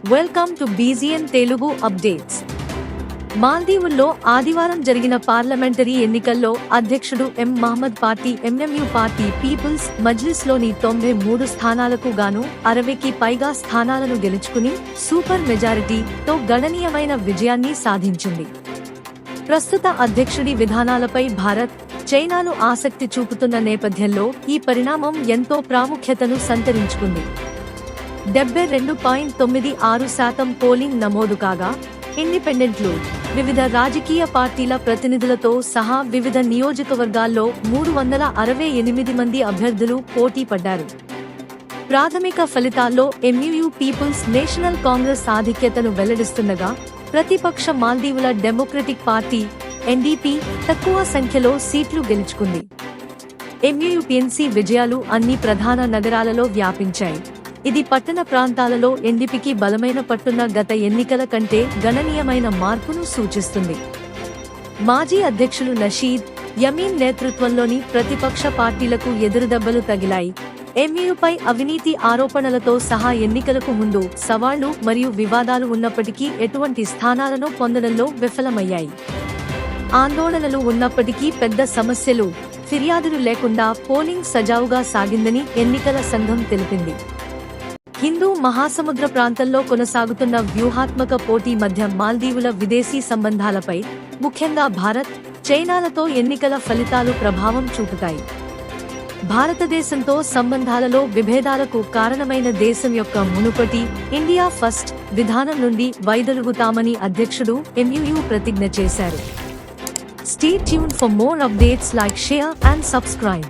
Welcome to BGN Telugu updates. మాల్దీవుల్లో ఆదివారం జరిగిన పార్లమెంటరీ ఎన్నికల్లో అధ్యక్షుడు M Mohamed party MMU party people's మజ్లిస్లోని 93 స్థానాలకు గాను 60కి పైగా స్థానాలను గెలుచుకుని సూపర్ మెజారిటీతో గణనీయమైన విజయాన్ని సాధించింది. ప్రస్తుత అధ్యక్షుడి విధానాలపై భారత్, చైనాలు ఆసక్తి చూపుతున్న నేపథ్యంలో ఈ పరిణామం ఎంతో ప్రాముఖ్యతను సంతరించుకుంది. 72.96% పోలింగ్ నమోదు కాగా ఇండిపెండెంట్లు, వివిధ రాజకీయ పార్టీల ప్రతినిధులతో సహా వివిధ నియోజకవర్గాల్లో 368 మంది అభ్యర్థులు పోటీ పడ్డారు. ప్రాథమిక ఫలితాల్లో ఎంయుయు పీపుల్స్ నేషనల్ కాంగ్రెస్ ఆధిక్యతను వెల్లడిస్తుండగా ప్రతిపక్ష మాల్దీవుల డెమోక్రటిక్ పార్టీ ఎన్డీపీ తక్కువ సంఖ్యలో సీట్లు గెలుచుకుంది. ఎంయుయుపిఎన్సీ విజయాలు అన్ని ప్రధాన నగరాలలో వ్యాపించాయి. ఇది పట్టణ ప్రాంతాలలో ఎన్డీపీకి బలమైన పట్టున్న గత ఎన్నికల కంటే గణనీయమైన మార్పును సూచిస్తుంది. మాజీ అధ్యక్షులు నషీద్ యమీన్ నేతృత్వంలోని ప్రతిపక్ష పార్టీలకు ఎదురుదెబ్బలు తగిలాయి. ఎంయుయుపై అవినీతి ఆరోపణలతో సహా ఎన్నికలకు ముందు సవాళ్లు మరియు వివాదాలు ఉన్నప్పటికీ ఎటువంటి స్థానాలను పొందడంలో విఫలమయ్యాయి. ఆందోళనలు ఉన్నప్పటికీ పెద్ద సమస్యలు, ఫిర్యాదులు లేకుండా పోలింగ్ సజావుగా సాగిందని ఎన్నికల సంఘం తెలిపింది. హిందూ మహాసముద్ర ప్రాంతంలో కొనసాగుతున్న వ్యూహాత్మక పోటీ మధ్య మాల్దీవుల విదేశీ సంబంధాలపై, ముఖ్యంగా భారత్, చైనాలతో ఎన్నికల ఫలితాలు ప్రభావం చూపుతాయి. భారతదేశంతో సంబంధాలలో విభేదాలకు కారణమైన దేశం యొక్క మునుపటి ఇండియా ఫస్ట్ విధానం నుండి వైదొలుగుతామని అధ్యక్షుడు ఎంయుయు ప్రతిజ్ఞ చేశారు. Stay tuned for more updates, like, share and subscribe.